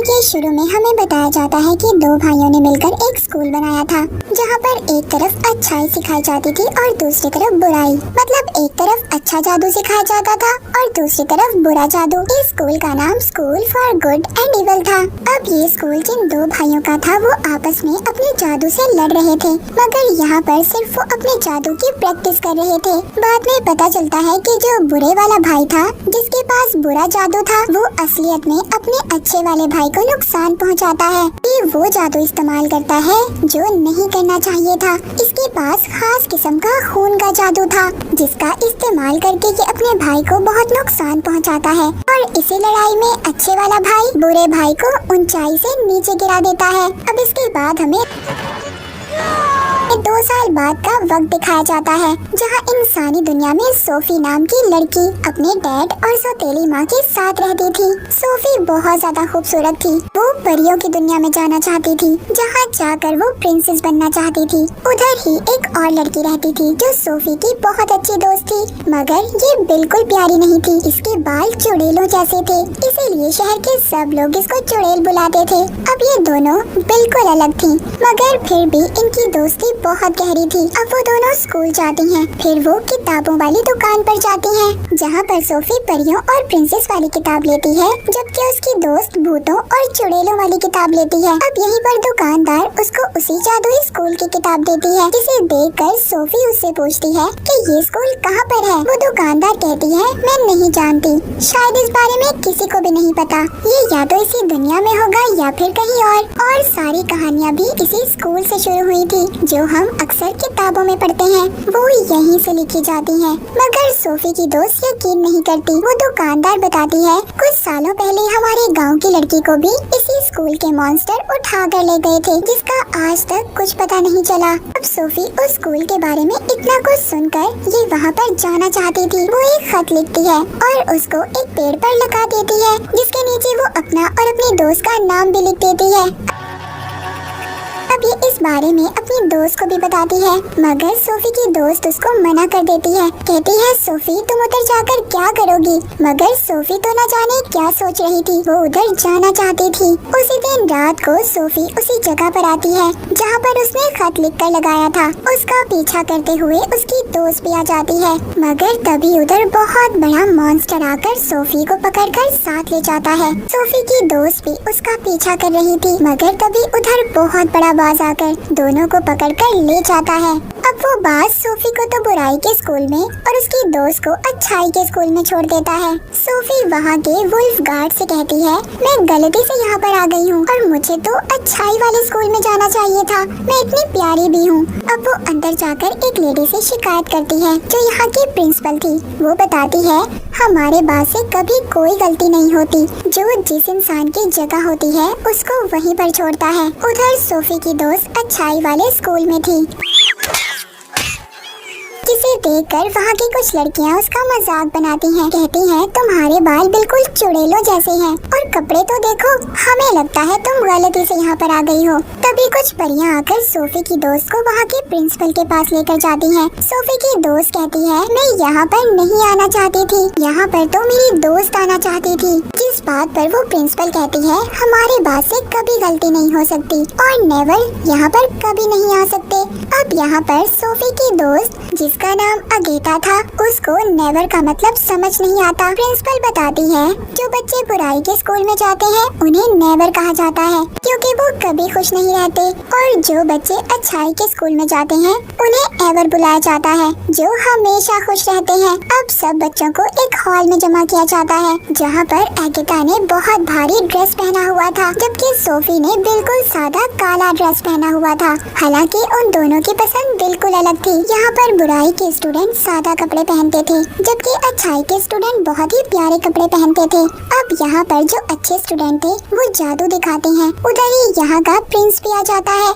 के शुरू में हमें बताया जाता है कि दो भाइयों ने मिलकर एक स्कूल बनाया था, जहाँ पर एक तरफ अच्छाई सिखाई जाती थी और दूसरी तरफ बुराई। मतलब एक तरफ अच्छा जादू सिखाया जाता था और दूसरी तरफ बुरा जादू। इस स्कूल का नाम school for good and evil था। अब ये स्कूल जिन दो भाइयों का था वो आपस में अपने जादू से लड़ रहे थे, मगर यहाँ पर सिर्फ वो अपने जादू की प्रैक्टिस कर रहे थे। बाद में पता चलता है कि जो बुरे वाला भाई था, जिसके पास बुरा जादू था, वो असलियत में अपने अच्छे वाले भाई को नुकसान पहुंचाता है। ये वो जादू इस्तेमाल करता है जो नहीं करना चाहिए था। इसके पास खास किस्म का खून का जादू था, जिसका इस्तेमाल करके ये अपने भाई को बहुत नुकसान पहुंचाता है और इसी लड़ाई में अच्छे वाला भाई बुरे भाई को ऊंचाई से नीचे गिरा देता है। अब इसके बाद हमें 2 साल बाद का वक्त दिखाया जाता है, जहां इंसानी दुनिया में सोफी नाम की लड़की अपने डैड और सौतेली माँ के साथ रहती थी। सोफी बहुत ज्यादा खूबसूरत थी। वो परियों की दुनिया में जाना चाहती थी, जहां जाकर वो प्रिंसेस बनना चाहती थी। उधर ही एक और लड़की रहती थी जो सोफी की बहुत अच्छी दोस्त थी, मगर ये बिल्कुल प्यारी नहीं थी। इसके बाल चुड़ैलों जैसे थे, इसीलिए शहर के सब लोग इसको चुड़ैल बुलाते थे। अब ये दोनों बिल्कुल अलग थी, मगर फिर भी इनकी दोस्ती बहुत गहरी थी। अब वो दोनों स्कूल जाती हैं, फिर वो किताबों वाली दुकान पर जाती हैं, जहाँ पर सोफी परियों और प्रिंसेस वाली किताब लेती है, जबकि उसकी दोस्त भूतों और चुड़ैलों वाली किताब लेती है। अब यहीं पर दुकानदार उसको उसी जादुई स्कूल की किताब देती है, जिसे देखकर सोफी उससे पूछती है कि ये स्कूल कहाँ पर है। वो दुकानदार कहती है, मैं नहीं जानती, शायद इस बारे में किसी को भी नहीं पता। ये या तो इसी दुनिया में होगा या फिर कहीं और सारी कहानियाँ भी इसी स्कूल से शुरू हुई थी, जो हम अक्सर किताबों में पढ़ते हैं, वो यहीं से लिखी जाती हैं। मगर सोफी की दोस्त यकीन नहीं करती। वो दुकानदार बताती है, कुछ सालों पहले हमारे गांव की लड़की को भी इसी स्कूल के मॉन्स्टर उठा कर ले गए थे, जिसका आज तक कुछ पता नहीं चला। अब सोफी उस स्कूल के बारे में इतना कुछ सुनकर ये वहाँ पर जाना चाहती थी। वो एक खत लिखती है और उसको एक पेड़ पर लगा देती है, जिसके नीचे वो अपना और अपनी दोस्त का नाम भी लिख देती है। अब ये इस बारे में अपनी दोस्त को भी बताती है, मगर सोफी की दोस्त उसको मना कर देती है। कहती है, सोफी तुम उधर जाकर क्या करोगी? मगर सोफी तो न जाने क्या सोच रही थी, वो उधर जाना चाहती थी। उसी दिन रात को सोफी उसी जगह पर आती है जहाँ पर उसने खत लिखकर लगाया था। उसका पीछा करते हुए उसकी दोस्त भी आ जाती है, मगर तभी उधर बहुत बड़ा मॉन्स्टर आकर सोफी को पकड़कर साथ ले जाता है। सोफी की दोस्त भी उसका पीछा कर रही थी, मगर तभी उधर बहुत बड़ा बाज आकर दोनों को पकड़कर ले जाता है। अब वो बाज सोफी को तो बुराई के स्कूल में और उसकी दोस्त को अच्छाई के स्कूल में छोड़ देता है। सोफी वहाँ के वुल्फ गार्ड से कहती है, मैं गलती से यहाँ पर आ गई हूँ और मुझे तो अच्छाई वाले स्कूल में जाना चाहिए था, मैं इतनी प्यारी भी हूँ। अब वो अंदर जाकर एक लेडी से शिकायत करती है, जो यहाँ की प्रिंसिपल थी। वो बताती है, हमारे बाज से कभी कोई गलती नहीं होती, जो जिस इंसान की जगह होती है उसको वहीं पर छोड़ता है। उधर सोफी की दोस्त अच्छाई वाले स्कूल में थी, जिसे देखकर वहाँ की कुछ लड़कियाँ उसका मजाक बनाती हैं। कहती हैं, तुम्हारे बाल बिल्कुल चुड़ैलों जैसे हैं और कपड़े तो देखो, हमें लगता है तुम गलती से यहाँ पर आ गई हो। तभी कुछ परियां आकर सोफी की दोस्त को वहाँ के प्रिंसिपल के पास लेकर जाती हैं। सोफी की दोस्त कहती है, मैं यहाँ पर नहीं आना चाहती थी, यहाँ पर तो मेरी दोस्त आना चाहती थी। जिस बात पर वो प्रिंसिपल कहती है, हमारे बात से कभी गलती नहीं हो सकती और नेवर यहाँ पर कभी नहीं आ सकते। अब यहाँ पर सोफी की दोस्त, जिसका नाम अगेता था, उसको नेवर का मतलब समझ नहीं आता। प्रिंसिपल बताती है, जो बच्चे बुराई के स्कूल में जाते हैं उन्हें नेवर कहा जाता है, क्योंकि वो कभी खुश नहीं रहते, और जो बच्चे अच्छाई के स्कूल में जाते हैं उन्हें एवर बुलाया जाता है, जो हमेशा खुश रहते हैं। अब सब बच्चों को एक हॉल में जमा किया जाता है, जहाँ पर अगेता ने बहुत भारी ड्रेस पहना हुआ था, जबकि सोफी ने बिल्कुल सादा काला ड्रेस पहना हुआ था। हालांकि उन दोनों की पसंद बिल्कुल अलग थी। यहाँ पर बुराई के स्टूडेंट सादा कपड़े पहनते थे, जबकि अच्छाई के स्टूडेंट बहुत ही प्यारे कपड़े पहनते थे। अब यहाँ पर जो अच्छे स्टूडेंट थे वो जादू दिखाते हैं। उधर ही यहाँ का प्रिंस भी आ जाता है।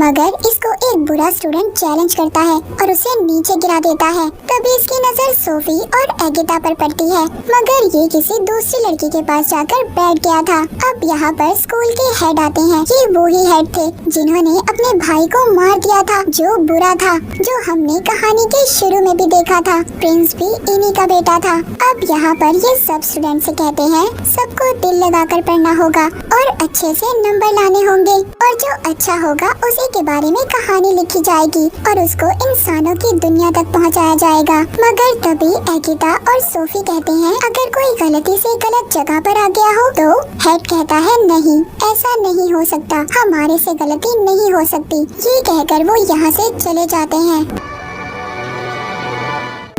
मगर इसको एक बुरा स्टूडेंट चैलेंज करता है और उसे नीचे गिरा देता है। तभी इसकी नजर सोफी और एगिता पर पड़ती है, मगर ये किसी दूसरी लड़की के पास जाकर बैठ गया था। अब यहाँ पर स्कूल के हेड आते हैं। ये वो ही हेड थे जिन्होंने अपने भाई को मार दिया था, जो बुरा था, जो हमने कहानी के शुरू में भी देखा था। प्रिंस भी इन्हीं का बेटा था। अब यहाँ पर ये सब स्टूडेंट से कहते हैं सबको दिल लगाकर पढ़ना होगा और अच्छे से नंबर लाने होंगे, और जो अच्छा होगा उसी के बारे में कहानी लिखी जाएगी और उसको इंसानों की दुनिया तक पहुँचाया जाएगा। मगर तभी एगिता और सोफी कहते हैं अगर कोई गलती से गलत जगह पर आ गया हो तो हेड कहता है नहीं, ऐसा नहीं हो सकता, हमारे से गलती नहीं हो सकती। ये कहकर वो यहाँ से चले जाते हैं।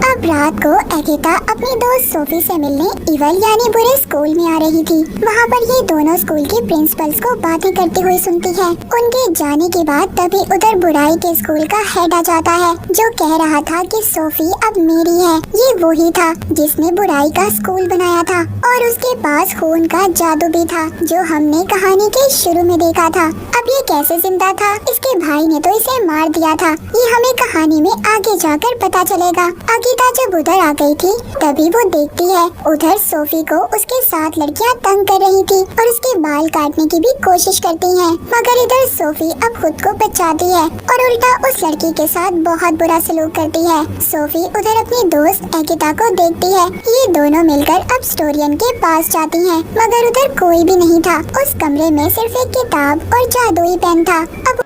अब रात को एगिता अपनी दोस्त सोफी से मिलने इवल यानी बुरे स्कूल में आ रही थी। वहाँ पर ये दोनों स्कूल के प्रिंसिपल्स को बातें करती हुई सुनती है। उनके जाने के बाद तभी उधर बुराई के स्कूल का हेड आ जाता है, जो कह रहा था कि सोफी अब मेरी है। ये वही था जिसने बुराई का स्कूल बनाया था और उसके पास खून का जादू भी था, जो हमने कहानी के शुरू में देखा था। अब ये कैसे जिंदा था? इसके भाई ने तो इसे मार दिया था। ये हमें कहानी में आगे जाकर पता चलेगा। अगिता जब उधर आ गई थी तभी वो देखती है उधर सोफी को उसके साथ लड़कियां तंग कर रही थी और उसके बाल काटने की भी कोशिश करती हैं। मगर इधर सोफी अब खुद को बचाती है और उल्टा उस लड़की के साथ बहुत बुरा सलूक करती है। सोफी उधर अपनी दोस्त एगिता को देखती है। ये दोनों मिलकर अब स्टोरियन के पास जाती हैं, मगर उधर कोई भी नहीं था। उस कमरे में सिर्फ एक किताब और जादुई पेन था। अब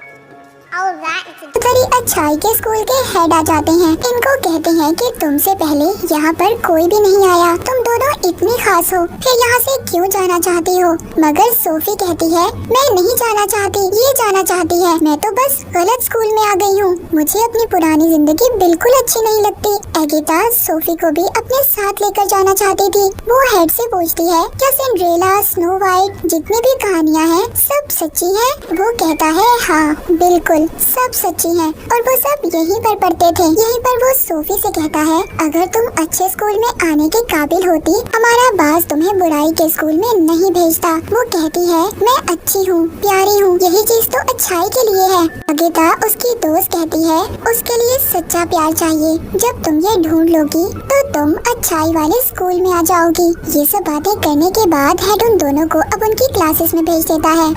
उधर ही अच्छाई के स्कूल के हेड आ जाते हैं। इनको कहते हैं कि तुमसे पहले यहाँ पर कोई भी नहीं आया, तुम दोनों इतनी खास हो, फिर यहाँ से क्यों जाना चाहती हो? मगर सोफी कहती है मैं नहीं जाना चाहती, ये जाना चाहती है। मैं तो बस गलत स्कूल में आ गई हूँ, मुझे अपनी पुरानी जिंदगी बिल्कुल अच्छी नहीं लगती। एगिता सोफी को भी अपने साथ लेकर जाना चाहती थी। वो हेड से पूछती है क्या सिंड्रेला, स्नो वाइट जितनी भी कहानियाँ हैं सब सच्ची हैं? वो कहता है हाँ बिल्कुल सब सच्ची हैं और वो सब यहीं पर पढ़ते थे। यहीं पर वो सोफी से कहता है अगर तुम अच्छे स्कूल में आने के काबिल होती हमारा बास तुम्हें बुराई के स्कूल में नहीं भेजता। वो कहती है मैं अच्छी हूँ, प्यारी हूँ, यही चीज तो अच्छाई के लिए है। अगिता उसकी दोस्त कहती है उसके लिए सच्चा प्यार चाहिए, जब तुम ये ढूंढ लोगी तो तुम अच्छाई वाले स्कूल में आ जाओगी। ये सब बातें करने के बाद हेड उन दोनों को अब उनकी क्लासेस में भेज देता है।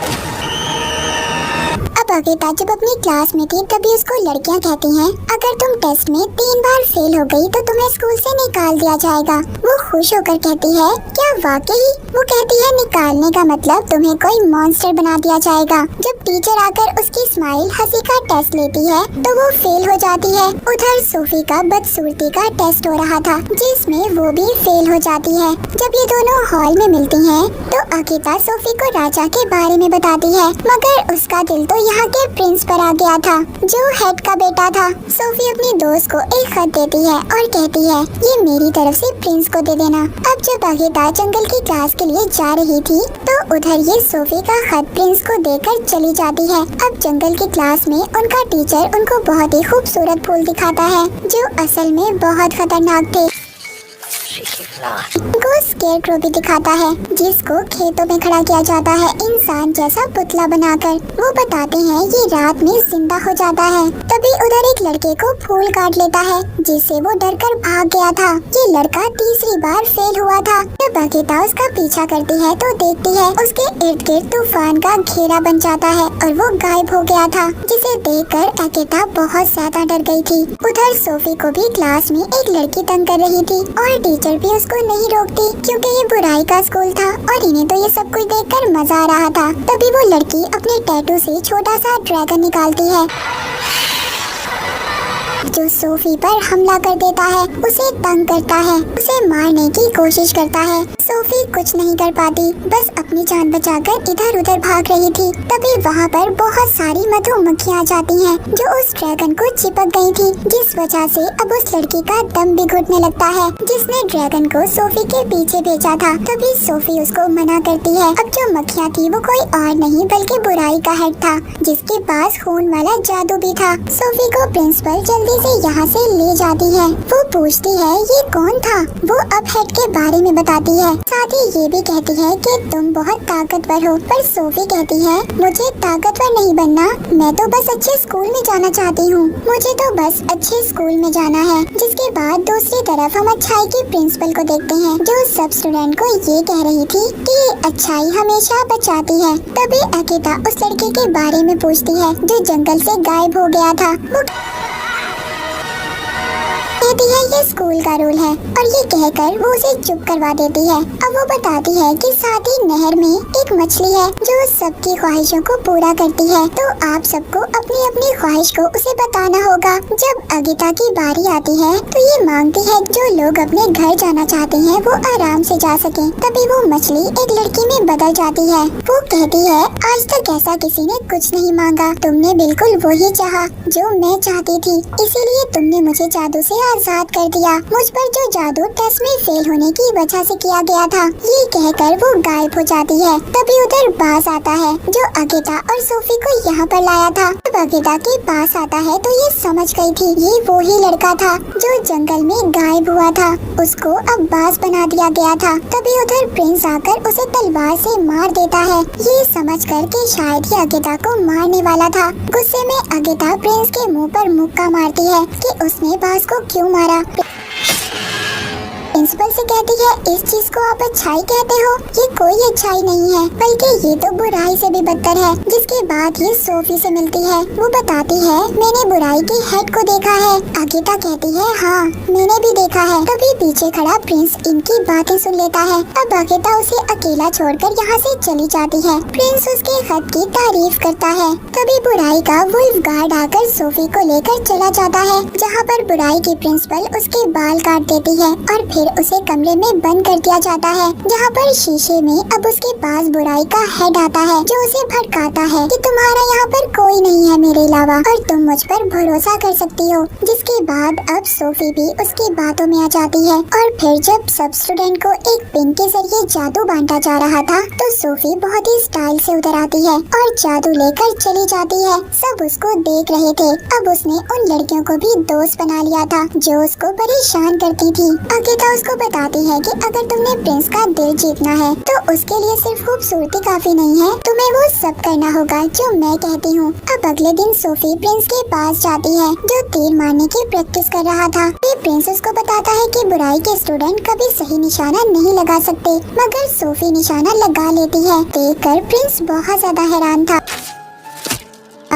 अब अगिता जब अपनी क्लास में थी तभी उसको लड़कियां कहती हैं अगर तुम टेस्ट में 3 बार फेल हो गई तो तुम्हें स्कूल से निकाल दिया जाएगा। वो खुश होकर कहती है क्या वाकई? वो कहती है निकालने का मतलब तुम्हें कोई मॉन्स्टर बना दिया जाएगा। जब टीचर आकर उसकी स्माइल हंसी का टेस्ट लेती है तो वो फेल हो जाती है। उधर सोफी का बदसूरती का टेस्ट हो रहा था जिसमें वो भी फेल हो जाती है। जब ये दोनों हॉल में मिलती हैं तो अगिता सोफी को राजा के बारे में बताती है, मगर उसका दिल तो यहाँ के प्रिंस पर आ गया था जो हेड का बेटा था। सोफी अपनी दोस्त को एक खत देती है और कहती है ये मेरी तरफ से प्रिंस को दे देना। अब जब अगिता जंगल की क्लास के लिए जा रही थी तो उधर ये सोफी का खत प्रिंस को देकर चली जाती है। अब जंगल की क्लास में उनका टीचर उनको बहुत ही खूबसूरत फूल दिखाता है जो असल में बहुत खतरनाक थे। उनको स्केरक्रो भी दिखाता है जिसको खेतों में खड़ा किया जाता है इंसान जैसा पुतला बनाकर। वो बताते हैं ये रात में जिंदा हो जाता है। तभी उधर एक लड़के को फूल काट लेता है जिससे वो डरकर भाग गया था। ये लड़का तीसरी बार फेल हुआ था। जब अगिता उसका पीछा करती है तो देखती है उसके इर्द गिर्द तूफान का घेरा बन जाता है और वो गायब हो गया था, जिसे देखकर अगिता बहुत ज्यादा डर गई थी। उधर सोफी को भी क्लास में एक लड़की तंग कर रही थी और टीचर भी उसको नहीं रोकती क्योंकि ये बुराई का स्कूल था और इन्हें तो ये सब कुछ देखकर मजा आ रहा था। तभी वो लड़की अपने टैटू से छोटा सा ड्रैगन निकालती है जो सोफी पर हमला कर देता है, उसे तंग करता है, उसे मारने की कोशिश करता है। सोफी कुछ नहीं कर पाती, बस अपनी जान बचाकर इधर उधर भाग रही थी। तभी वहाँ पर बहुत सारी मधुमक्खियाँ आ जाती हैं जो उस ड्रैगन को चिपक गई थी, जिस वजह से अब उस लड़की का दम भी घुटने लगता है जिसने ड्रैगन को सोफी के पीछे भेजा था। तभी सोफी उसको मना करती है। अब जो मक्खियाँ थी वो कोई और नहीं बल्कि बुराई का हेड था जिसके पास खून वाला जादू भी था। सोफी को प्रिंसिपल जल्दी इसे यहाँ से ले जाती है। वो पूछती है ये कौन था। वो अब हेड के बारे में बताती है, साथ ही ये भी कहती है कि तुम बहुत ताकतवर हो। पर सोफी कहती है मुझे ताकतवर नहीं बनना, मैं तो बस अच्छे स्कूल में जाना चाहती हूँ, मुझे तो बस अच्छे स्कूल में जाना है। जिसके बाद दूसरी तरफ हम अच्छाई की प्रिंसिपल को देखते हैं, जो सब स्टूडेंट को ये कह रही थी कि अच्छाई हमेशा बचाती है। तभी अकिता उस लड़के के बारे में पूछती है जो जंगल से गायब हो गया था। वो कहती है ये स्कूल का रूल है और ये कहकर वो उसे चुप करवा देती है। अब वो बताती है कि साथ ही नहर में एक मछली है जो सबकी ख्वाहिशों को पूरा करती है, तो आप सबको अपनी अपनी ख्वाहिश को उसे बताना होगा। जब अगिता की बारी आती है तो ये मांगती है जो लोग अपने घर जाना चाहते हैं वो आराम से जा सकें। तभी वो मछली एक लड़की में बदल जाती है। वो कहती है आज तक ऐसा किसी ने कुछ नहीं मांगा, तुमने बिल्कुल वही चाहा जो मैं चाहती थी, इसीलिए तुमने मुझे जादू से आजाद कर दिया। मुझ पर जो जादू टेस्ट में फेल होने की वजह से किया गया था। ये कहकर वो गायब हो जाती है। तभी उधर बास आता है जो अगिता और सोफी को यहाँ पर लाया था। जब अगिता के पास आता है तो ये समझ गई थी ये वो ही लड़का था जो जंगल में गायब हुआ था, उसको अब बास बना दिया गया था। तभी उधर प्रिंस आकर उसे तलवार से मार देता है, ये समझ कर के शायद ही अगिता को मारने वाला था। गुस्से में अगिता प्रिंस के मुंह पर मुक्का मारती है कि उसने बास को क्यों मारा। प्रिंसिपल से कहती है इस चीज को आप अच्छाई कहते हो, ये कोई अच्छाई नहीं है बल्कि ये तो बुराई से भी बदतर है। जिसके बाद ये सोफी से मिलती है। वो बताती है मैंने बुराई के हेड को देखा है। अगिता कहती है हाँ मैंने भी देखा है। तभी पीछे खड़ा प्रिंस इनकी बातें सुन लेता है। अब अगिता उसे अकेला छोड़कर यहाँ से चली जाती है। प्रिंस उसके खत की तारीफ करता है। तभी बुराई का वुल्फ गार्ड आकर सोफी को लेकर चला जाता है, जहाँ पर बुराई की प्रिंसिपल उसके बाल काट देती है और फिर उसे कमरे में बंद कर दिया जाता है, जहाँ पर शीशे में अब उसके पास बुराई का हेड आता है जो उसे भड़काता है कि तुम्हारा यहाँ पर कोई नहीं है मेरे अलावा और तुम मुझ पर भरोसा कर सकती हो। जिसके बाद अब सोफी भी उसकी बातों में आ जाती है और फिर जब सब स्टूडेंट को एक पिन के जरिए जादू बांटा जा रहा था तो सोफी बहुत ही स्टाइल से उधर आती है और जादू लेकर चली जाती है। सब उसको देख रहे थे। अब उसने उन लड़कियों को भी दोस्त बना लिया था जो उसको परेशान करती थी। अगिता उसको बताती है कि अगर तुमने प्रिंस का दिल जीतना है तो उसके लिए सिर्फ खूबसूरती काफी नहीं है, तुम्हें वो सब करना होगा जो मैं कहती हूँ। अब अगले दिन सोफी प्रिंस के पास जाती है जो तीर मारने की प्रैक्टिस कर रहा था। फिर प्रिंस उसको बताता है कि बुराई के स्टूडेंट कभी सही निशाना नहीं लगा सकते, मगर सोफी निशाना लगा लेती है। देखकर प्रिंस बहुत ज्यादा हैरान था।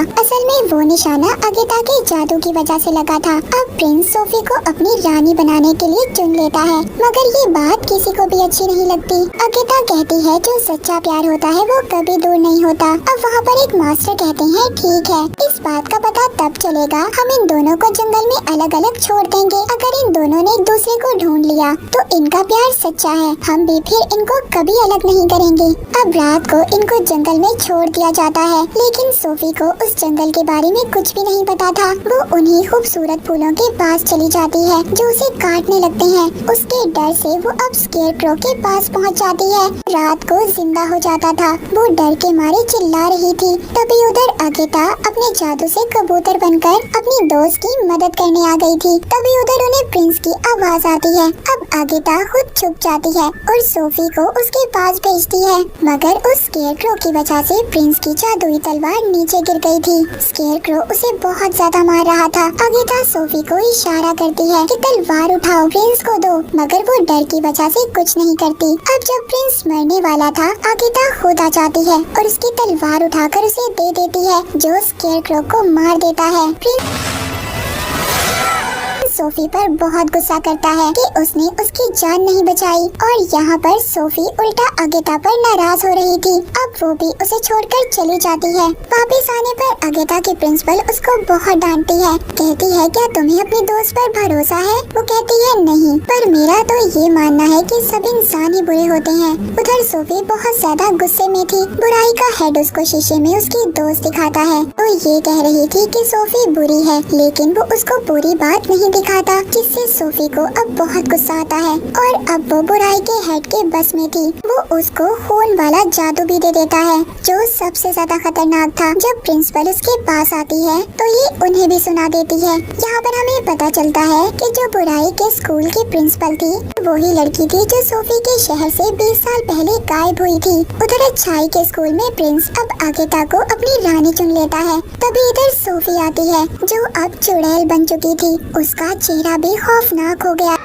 असल में वो निशाना अगिता के जादू की वजह से लगा था। अब प्रिंस सोफी को अपनी रानी बनाने के लिए चुन लेता है, मगर ये बात किसी को भी अच्छी नहीं लगती। अगिता कहती है जो सच्चा प्यार होता है वो कभी दूर नहीं होता। अब वहाँ पर एक मास्टर कहते हैं ठीक है, इस बात का पता तब चलेगा हम इन दोनों को जंगल में अलग अलग छोड़ देंगे। अगर इन दोनों ने एक दूसरे को ढूंढ लिया तो इनका प्यार सच्चा है, हम भी फिर इनको कभी अलग नहीं करेंगे। अब रात को इनको जंगल में छोड़ दिया जाता है, लेकिन सोफी को उस जंगल के बारे में कुछ भी नहीं पता था। वो उन्हीं खूबसूरत फूलों के पास चली जाती है जो उसे काटने लगते हैं। उसके डर से वो अब स्केरक्रो के पास पहुंच जाती है। रात को जिंदा हो जाता था, वो डर के मारे चिल्ला रही थी। तभी उधर अगिता अपने जादू से कबूतर बनकर अपनी दोस्त की मदद करने आ गई थी। तभी उधर उन्हें प्रिंस की आवाज आती है। अब अगिता खुद छुप जाती है और सोफी को उसके पास भेजती है, मगर उस स्केरक्रो की वजह से प्रिंस की जादुई तलवार नीचे गिर गई थी। स्केरक्रो उसे बहुत ज्यादा मार रहा था। अगिता सोफी को इशारा करती है कि तलवार उठाओ, प्रिंस को दो, मगर वो डर की वजह से कुछ नहीं करती। अब जब प्रिंस मरने वाला था, अगिता खुद आ जाती है और उसकी तलवार उठाकर उसे दे देती है, जो स्केरक्रो को मार देता है। सोफी पर बहुत गुस्सा करता है कि उसने उसकी जान नहीं बचाई और यहाँ पर सोफी उल्टा अगिता पर नाराज हो रही थी। अब वो भी उसे छोड़कर चली जाती है। वापस आने पर अगिता की प्रिंसिपल उसको बहुत डांटती है। कहती है क्या तुम्हें अपने दोस्त पर भरोसा है? वो कहती है नहीं, पर मेरा तो ये मानना है कि सब इंसान ही बुरे होते हैं। उधर सोफी बहुत ज्यादा गुस्से में थी। बुराई का हेड उसको शीशे में उसकी दोस्त दिखाता है। वो ये कह रही थी कि सोफी बुरी है, लेकिन वो उसको पूरी बात नहीं दिखा दिखाता, जिससे सोफी को अब बहुत गुस्सा आता है और अब वो बुराई के हेड के बस में थी। वो उसको खून वाला जादू भी दे देता है, जो सबसे ज्यादा खतरनाक था। जब प्रिंसिपल उसके पास आती है तो ये उन्हें भी सुना देती है। यहाँ पर हमें पता चलता है कि जो बुराई के स्कूल की प्रिंसिपल थी वही लड़की थी जो सोफी के शहर से 20 साल पहले गायब हुई थी। उधर अच्छाई के स्कूल में प्रिंस अब आगेता को अपनी रानी चुन लेता है। तभी इधर सोफी आती है जो अब चुड़ैल बन चुकी थी। उसका चेहरा भी खौफनाक हो गया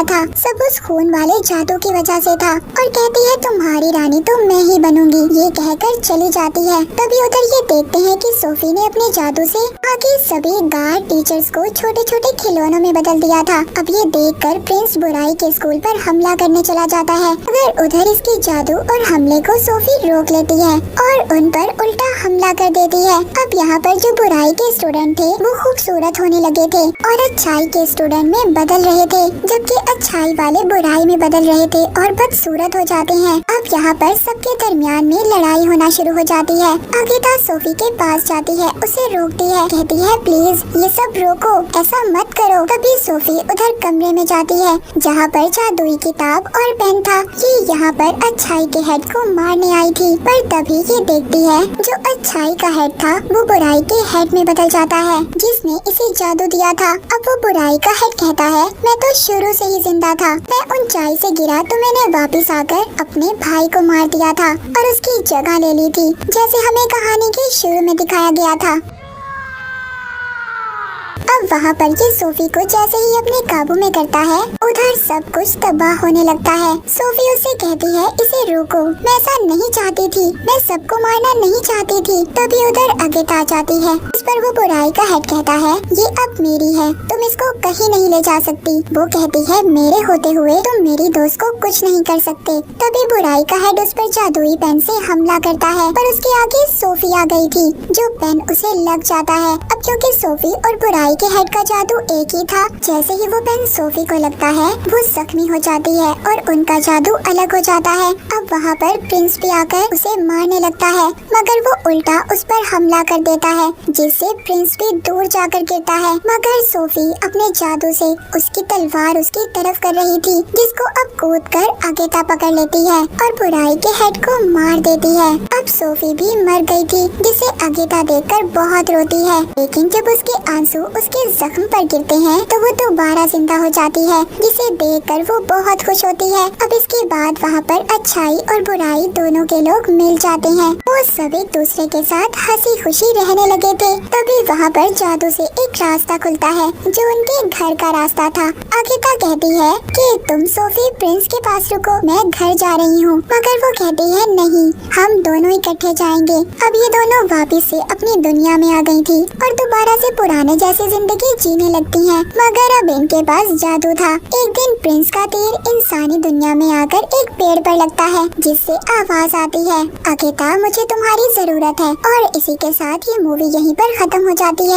था। सब उस खून वाले जादू की वजह से था और कहती है तुम्हारी रानी तो मैं ही बनूंगी। ये कहकर चली जाती है। तभी उधर ये देखते हैं कि सोफी ने अपने जादू से आगे सभी गार्ड टीचर्स को छोटे छोटे खिलौनों में बदल दिया था। अब ये देखकर प्रिंस बुराई के स्कूल पर हमला करने चला जाता है, मगर उधर इसके जादू और हमले को सोफी रोक लेती है और उन पर उल्टा हमला कर देती है। अब यहाँ पर जो बुराई के स्टूडेंट थे वो खूबसूरत होने लगे थे और अच्छाई के स्टूडेंट में बदल रहे थे, जबकि अच्छाई वाले बुराई में बदल रहे थे और बदसूरत हो जाते हैं। अब यहाँ पर सबके दरमियान में लड़ाई होना शुरू हो जाती है। आगेता सोफी के पास जाती है, उसे रोकती है, कहती है प्लीज ये सब रोको, ऐसा मत करो। तभी सोफी उधर कमरे में जाती है जहाँ पर जादुई किताब और पेन था। ये यहाँ पर अच्छाई के हेड को मारने आई थी, पर तभी ये देखती है जो अच्छाई का हेड था वो बुराई के हेड में बदल जाता है, जिसने इसे जादू दिया था। अब वो बुराई का हेड कहता है मैं तो शुरू से ही जिंदा था, मैं ऊंचाई से गिरा तो मैंने वापस आकर अपने भाई को मार दिया था और उसकी जगह ले ली थी, जैसे हमें कहानी के शुरू में दिखाया गया था। अब वहाँ पर ये सोफी को जैसे ही अपने काबू में करता है उधर सब कुछ तबाह होने लगता है। सोफी उसे कहती है इसे रोको, मैं ऐसा नहीं चाहती थी, मैं सबको मारना नहीं चाहती थी। तभी उधर आगेता आ जाती है। इस पर वो बुराई का हेड कहता है ये अब मेरी है, तुम इसको कहीं नहीं ले जा सकती। वो कहती है मेरे होते हुए तुम मेरी दोस्त को कुछ नहीं कर सकते। तभी बुराई का हेड उस पर जादुई पेन से हमला करता है, पर उसके आगे सोफी आ गई थी, जो पेन उसे लग जाता है। अब क्योंकि सोफी और बुराई के हेड का जादू एक ही था, जैसे ही वो पेन सोफी को लगता है वो जख्मी हो जाती है और उनका जादू अलग हो जाता है। अब वहाँ पर प्रिंस भी आकर उसे मारने लगता है, मगर वो उल्टा उस पर हमला कर देता है, जिससे प्रिंस भी दूर जाकर गिरता है। मगर सोफी अपने जादू से उसकी तलवार उसकी तरफ कर रही थी, जिसको अब कूद कर आगेता पकड़ लेती है और बुराई के हेड को मार देती है। अब सोफी भी मर गई थी, जिसे आगेता देखकर बहुत रोती है, लेकिन जब उसके आंसू उसके जख्म पर गिरते हैं तो वो दोबारा जिंदा हो जाती है, जिसे देखकर वो बहुत खुश होती है। अब इसके बाद वहाँ पर अच्छाई और बुराई दोनों के लोग मिल जाते हैं। वो सब एक दूसरे के साथ हंसी खुशी रहने लगे थे। तभी वहाँ पर जादू से एक रास्ता खुलता है जो उनके घर का रास्ता था। आगेता कहती है कि तुम सोफी प्रिंस के पास रुको, मैं घर जा रही हूँ, मगर वो कहती है नहीं, हम दोनों इकट्ठे जाएंगे। अब ये दोनों वापिस से अपनी दुनिया में आ गई थी और दोबारा से पुराने जैसी जिंदगी जीने लगती हैं, मगर अब इनके पास जादू था। एक दिन प्रिंस का तीर इंसानी दुनिया में आकर एक पेड़ पर लगता है, जिससे आवाज आती है आगेता मुझे तुम्हारी जरूरत है। और इसी के साथ ये मूवी यहीं पर खत्म हो जाती है।